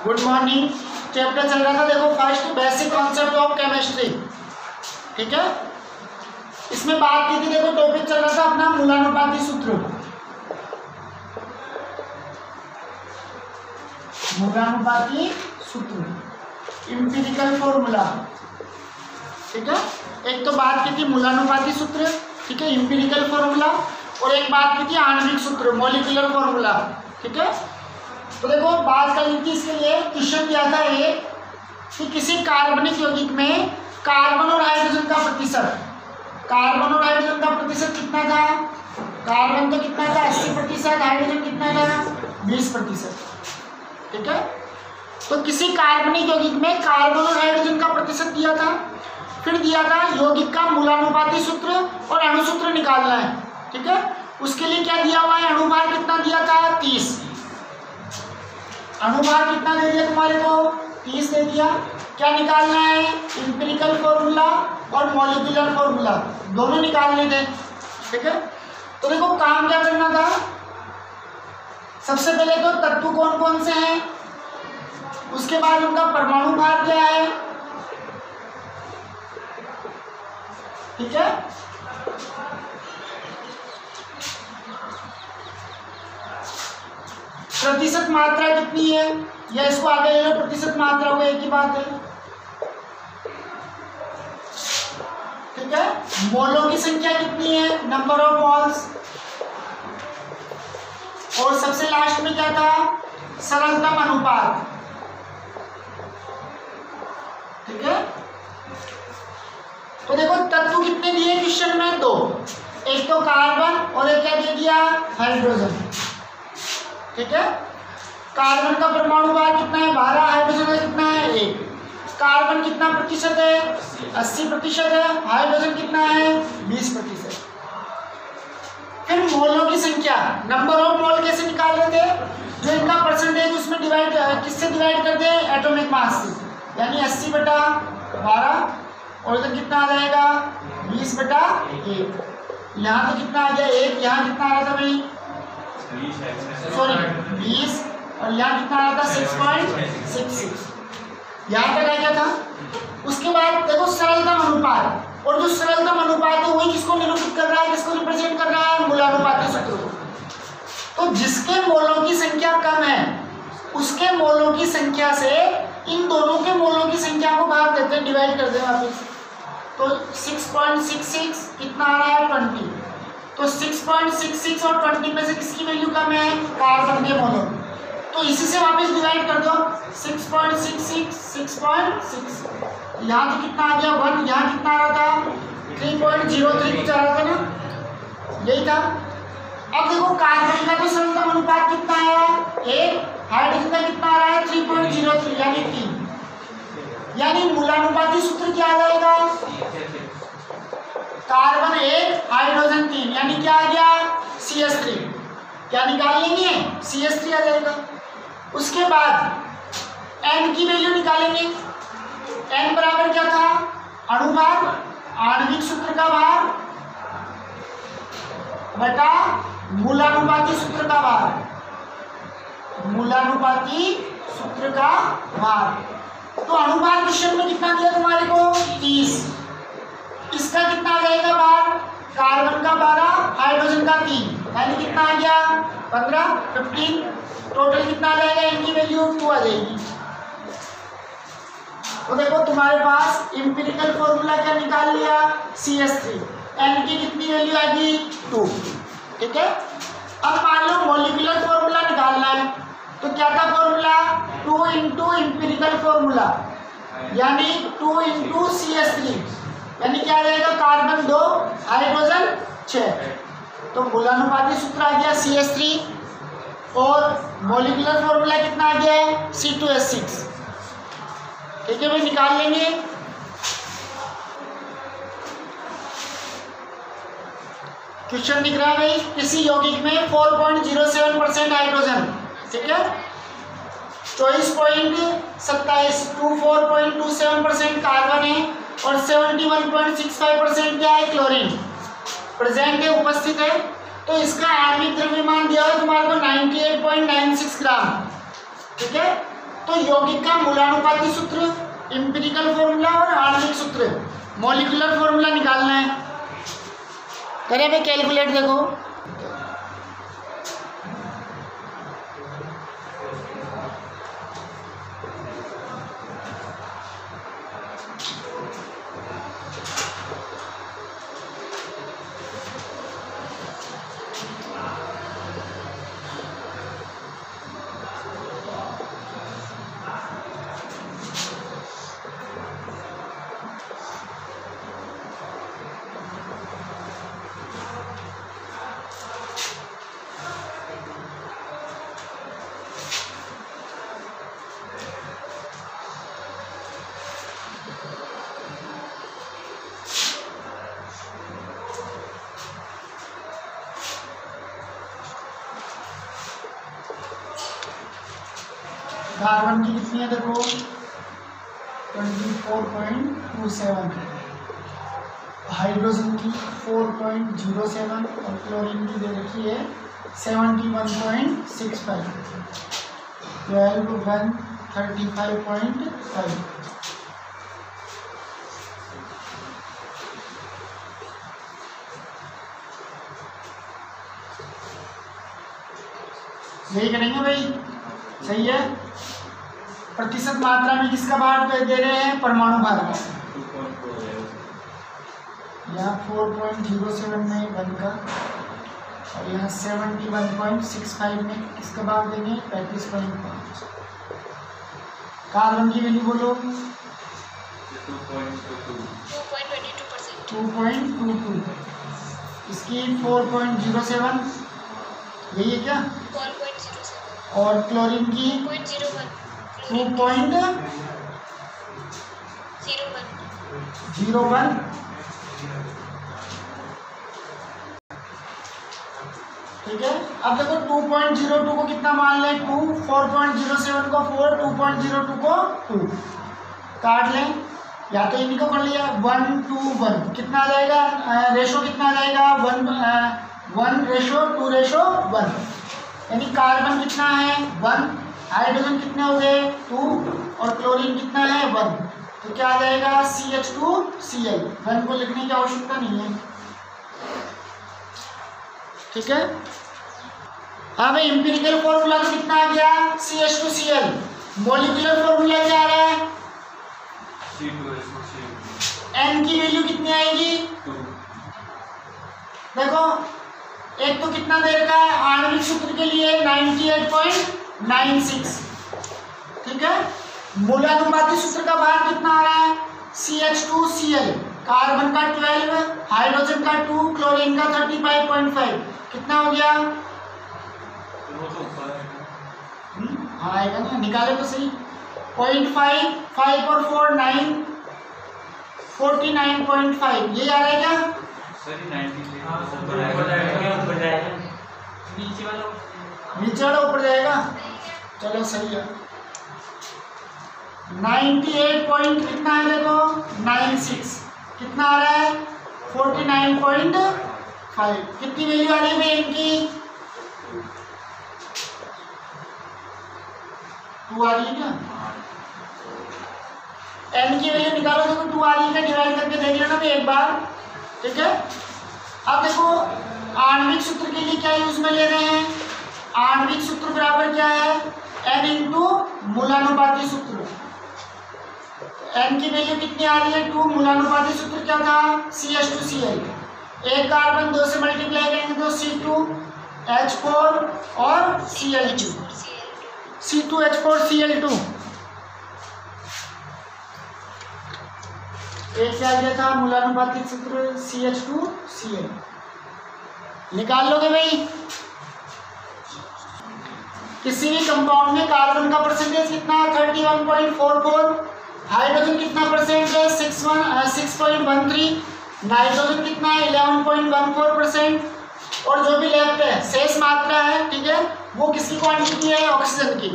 Good morning. Chapter चल रहा था, देखो first basic concept of chemistry, ठीक है। इसमें बात की थी, देखो टॉपिक चल रहा था अपना मूलानुपाती सूत्र, मूलानुपाती सूत्र, एम्पिरिकल फॉर्मूला, ठीक है। एक तो बात की थी मूलानुपाती सूत्र, ठीक है, एम्पिरिकल फॉर्मूला, और एक बात की थी आणविक सूत्र, मॉलिक्यूलर फॉर्मूला, ठीक है। तो देखो बात करनी थी इसके लिए, क्वेश्चन दिया था एक कि किसी कार्बनिक यौगिक में कार्बन और हाइड्रोजन का प्रतिशत, कार्बन और हाइड्रोजन का प्रतिशत कितना था। कार्बन तो कितना था 80%, हाइड्रोजन कितना था 20%, ठीक है। तो किसी कार्बनिक यौगिक में कार्बन और हाइड्रोजन का प्रतिशत दिया था, फिर दिया था यौगिक का मूलानुपाती सूत्र और अणुसूत्र निकालना है, ठीक है। उसके लिए क्या दिया हुआ है, अणुभार कितना दिया था 30, अणुभार कितना दे दिया तुम्हारे को 30 दे दिया। क्या निकालना है, एम्पिरिकल फॉर्मूला और मॉलिक्यूलर फॉर्मूला, दोनों निकालने थे, ठीक है। तो देखो काम क्या करना था, सबसे पहले तो तत्व कौन कौन से हैं, उसके बाद उनका परमाणु भार क्या है, ठीक है। प्रतिशत मात्रा कितनी है, या इसको आगे ले लो, प्रतिशत मात्रा को एक ही बात है, ठीक है। मोलों की संख्या कितनी है, नंबर ऑफ मोल्स, और सबसे लास्ट में क्या था, सरलतम अनुपात, ठीक है। तो देखो तत्व कितने दिए क्वेश्चन में, दो, एक तो कार्बन और एक क्या दे दिया हाइड्रोजन, ठीक है। कार्बन का परमाणु भार कितना है 12, हाइड्रोजन का कितना है 1। कार्बन कितना प्रतिशत है 80% है, हाइड्रोजन कितना है 20%। फिर मोलों की संख्या, नंबर ऑफ मोल कैसे निकाल रहे थे, जो इनका परसेंटेज उसमें डिवाइड, किससे डिवाइड कर दे, एटॉमिक मास से, यानी 80/12, और इधर कितना आ जाएगा 20/1। यहाँ तो कितना आ गया 1, यहाँ कितना आ रहा था भाई, सॉरी 20, और यहाँ कितना आ रहा था 6.66, यहाँ तक आ गया था। उसके बाद देखो सरलतम अनुपात, और जो सरलतम अनुपात है वही किसको निरूपित कर रहा है, किसको रिप्रेजेंट कर रहा है, मूलानुपाती सूत्र को। तो जिसके मोलों की संख्या कम है उसके मोलों की संख्या से इन दोनों के मोलों की संख्या को भाग देते हैं, डिवाइड कर दें वापिस। तो 6.66 कितना आ रहा है 20, तो 6.66 और 20 में से किसकी वैल्यू कम है, कार्बन के मोलों, तो इसी से वापस डिवाइड कर दो, 6.66 6.6, यहाँ तो कितना आ गया 1, यहाँ कितना आ रहा था 3.03 कुछ आ रहा था ना, यही था। अब देखो कार्बन का तो सरलतम अनुपात कितना है 1, हाइड्रोजन का कितना आ रहा है 3.03 यानी 3, यानी मूलानुपाती सूत्र क्या आ जाएगा, कार्बन 1 हाइड्रोजन 3, यानी क्या आ गया CH3, क्या निकाल लेंगे CH3 आ जाएगा। उसके बाद N की वैल्यू निकालेंगे, N बराबर क्या था, अणुभार, आणविक सूत्र का भार बटा मूलानुपाती सूत्र का भार, मूलानुपाती सूत्र का भार। तो अणुभार क्वेश्चन में कितना दिया तुम्हारे को 30, इसका कितना आ जाएगा भार, कार्बन का 12, हाइड्रोजन का 3, यानी कितना आ गया 15, टोटल कितना आ जाएगा, इनकी वैल्यू 2 आ जाएगी। तो देखो तुम्हारे पास एम्पिरिकल फॉर्मूला क्या निकाल लिया CH3, N की कितनी वैल्यू आ गई 2, ठीक है। अब मान लो मॉलिक्यूलर फॉर्मूला निकालना है, तो क्या था फॉर्मूला 2 इंटू एम्पिरिकल फॉर्मूला, यानी 2 इंटू CH3, यानी क्या आ जाएगा कार्बन 2 हाइड्रोजन 6, तो मूलानुपाती सूत्र आ गया CH3, और मॉलिक्यूलर फॉर्मूला कितना आ गया है C2H6, ठीक है भाई, निकाल लेंगे। क्वेश्चन दिख रहा है भाई, किसी यौगिक में 4.07% हाइड्रोजन, ठीक है, 24.27% कार्बन है, और 71.65% क्या है क्लोरीन प्रेजेंट है, उपस्थित है। तो इसका आणविक द्रव्यमान दिया है तुम्हारे को 98.96 ग्राम, ठीक है। तो यौगिक का मूलानुपाती सूत्र, एम्पिरिकल फॉर्मूला और आणविक सूत्र, मॉलिक्यूलर फॉर्मूला निकालना है। करें भाई कैलकुलेट, देखो कार्बन की कितनी है, देखो 24.27, हाइड्रोजन की 4.07 और क्लोरीन की दे रखी है 71.65, 12 1 35.5। यही करेंगे भाई, सही है। प्रतिशत मात्रा में किसका भार दे रहे हैं, परमाणु भार का। यहाँ 4.07 में 1 का और यहाँ 71.65 में किसका भाग देंगे, 35.5। कार्बन की वैल्यू बोलो, 2.22। इसकी 4.07, यही है क्या, 4.07। और क्लोरीन की 2.01। ठीक है। अब देखो 2.02 को कितना मान लें, 2, 4.07 को 4, 2.02 को 2, काट लें, या तो इन्हीं को कर लिया 1 to 1, कितना आ जाएगा, रेशो कितना आ जाएगा, 1:2:1, यानी कार्बन कितना है 1, हाइड्रोजन कितने हो गए 2 और क्लोरीन कितना है 1, तो क्या आ जाएगा CH2Cl। 1 को लिखने की आवश्यकता नहीं है, ठीक है। हाँ भाई, एम्पिरिकल फॉर्मूला तो कितना आ गया CH2Cl, मॉलिक्यूलर फॉर्मूला क्या आ रहा है, N की वैल्यू कितनी आएगी, 2। देखो एक तो कितना दे रखा है, आणविक सूत्र के लिए 98.96, ठीक है। मूलानुपाती सूत्र का भार कितना आ रहा है, CH2Cl, कार्बन का 12, हाइड्रोजन का 2, क्लोरीन का 35.5, कितना हो गया, हाँ आएगा ना, निकाले तो सही, 0.5, 5 और 4 9, 49.5, ये आ रहा है क्या, नीचे वाला ऊपर जाएगा, चलो सही है। 98 पॉइंट कितना है, देखो 96, कितना आ रहा है 49.5, कितनी वैल्यू आ रही है इनकी, 2 आ रही है क्या, n की वैल्यू निकालो, देखो 2 आ रही है, डिवाइड करके देख लेना भी एक बार, ठीक है। अब देखो आणविक सूत्र के लिए क्या यूज में ले रहे हैं, आणविक सूत्र बराबर क्या है, n इंटू मूलानुपाती सूत्र, n की वैल्यू कितनी आ रही है 2, मूलानुपाती सूत्र क्या था CH2Cl, एक कार्बन 2 से मल्टीप्लाई करेंगे तो C2H4 और Cl2, C2H4Cl2, एक क्या दिया था मूलानुपाती सूत्र CH2Cl, निकाल लोगे भाई। किसी भी कंपाउंड में कार्बन का परसेंटेज कितना है 31.44, हाइड्रोजन कितना परसेंट है 6.13, नाइट्रोजन कितना है 11.14%, और जो भी लेफ्ट है शेष मात्रा है, ठीक है, वो किसकी क्वांटिटी है, ऑक्सीजन की।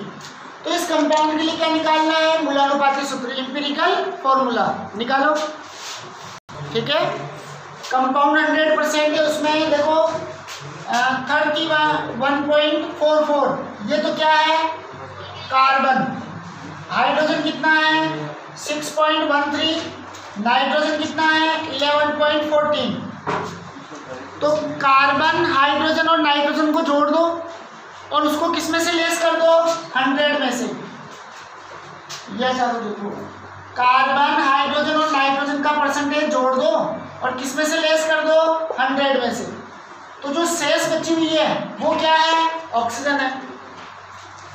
तो इस कंपाउंड के लिए क्या निकालना है, मूलानुपाती सूत्र, एम्पिरिकल फॉर्मूला निकालो, ठीक है। कंपाउंड 100% है, उसमें देखो 31.44, ये तो क्या है कार्बन, हाइड्रोजन कितना है 6.13, नाइट्रोजन कितना है 11.14। तो कार्बन, हाइड्रोजन और नाइट्रोजन को जोड़ दो और उसको किस में से लेस कर दो 100 में से। यह चारों देखो, कार्बन, हाइड्रोजन और नाइट्रोजन का परसेंटेज जोड़ दो और किस में से लेस कर दो 100 में से। तो जो शेष बची हुई है वो क्या है, ऑक्सीजन है।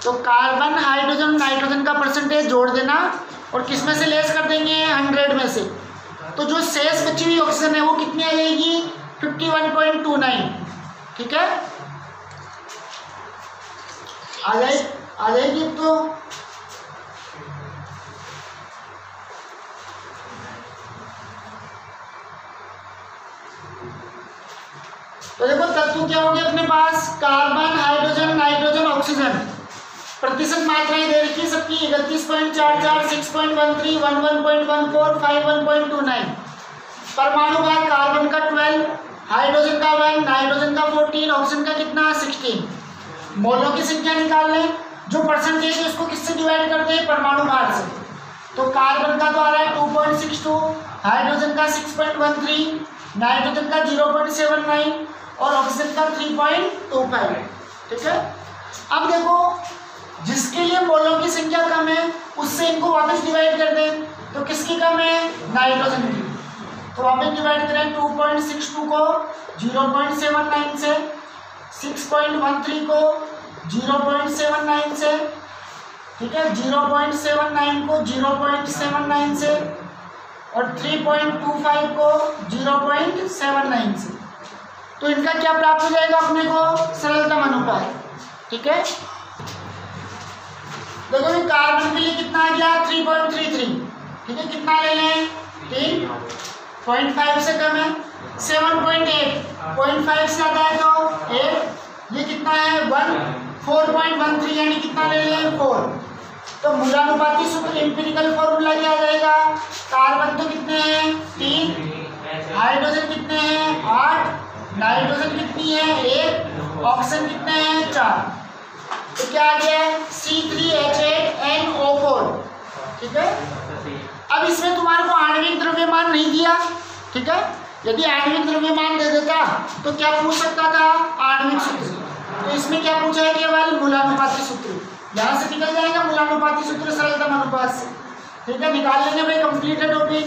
तो कार्बन, हाइड्रोजन और नाइट्रोजन का परसेंटेज जोड़ देना और किस में से लेस कर देंगे 100 में से। तो जो शेष बची हुई ऑक्सीजन है वो कितनी आ जाएगी 51.29। ठीक है, आ जाएगी। तो देखो तत्व क्या हो गया अपने पास, कार्बन, हाइड्रोजन, नाइट्रोजन, ऑक्सीजन। प्रतिशत मात्राएं दे रखी है सबकी 31.44, 6.13, 11.14, 51.29। परमाणु भार कार्बन का 12, हाइड्रोजन का 1, नाइट्रोजन का 14, ऑक्सीजन का कितना 16। मोलों की संख्या निकाल लें, जो परसेंटेज है उसको किससे डिवाइड करते हैं, परमाणु भार से। तो कार्बन का तो आ रहा है 2.62, हाइड्रोजन का 6.13, नाइट्रोजन का 0.79 और ऑक्सीजन का 3.25। ठीक है, अब देखो जिसके लिए मोलों की संख्या कम है उससे इनको वापस डिवाइड कर दें। तो किसकी कम है, नाइट्रोजन की। तो वापस डिवाइड करें 2.62 को 0.79 से, 6.13 को 0.79 से, ठीक है, 0.79 को 0.79 से और 3.25 को 0.79 से। तो इनका क्या प्राप्त हो जाएगा अपने को, सरलतम अनुपात। ठीक है, देखो ये कार्बन के लिए कितना आ गया 3.33। ठीक है, कितना ले लें 3.5 से कम है, 7.8, 0.5 से ज़्यादा है तो 8, ये कितना है 1, 4.13 यानी कितना ले लें 4। तो मूलानुपाती सूत्र एम्पिरिकल फॉर्मूला क्या आ जाएगा, कार्बन तो कितने हैं 3, हाइड्रोजन कितने हैं 8, नाइट्रोजन कितनी है 1, ऑक्सीजन कितने हैं 4। तो क्या आ गया C3H8NO4। ठीक है, अब इसमें तुम्हारे को आणविक द्रव्यमान नहीं दिया। ठीक है, यदि आणविक द्रव्यमान दे देता तो क्या पूछ सकता था, आणविक सूत्र। तो इसमें क्या पूछा है, केवल मूलानुपाती सूत्र। यहाँ से निकल जाएगा मूलानुपाती सूत्र सरलतम अनुपात से। ठीक है, निकाल लेंगे भाई, कंप्लीट है टॉपिक।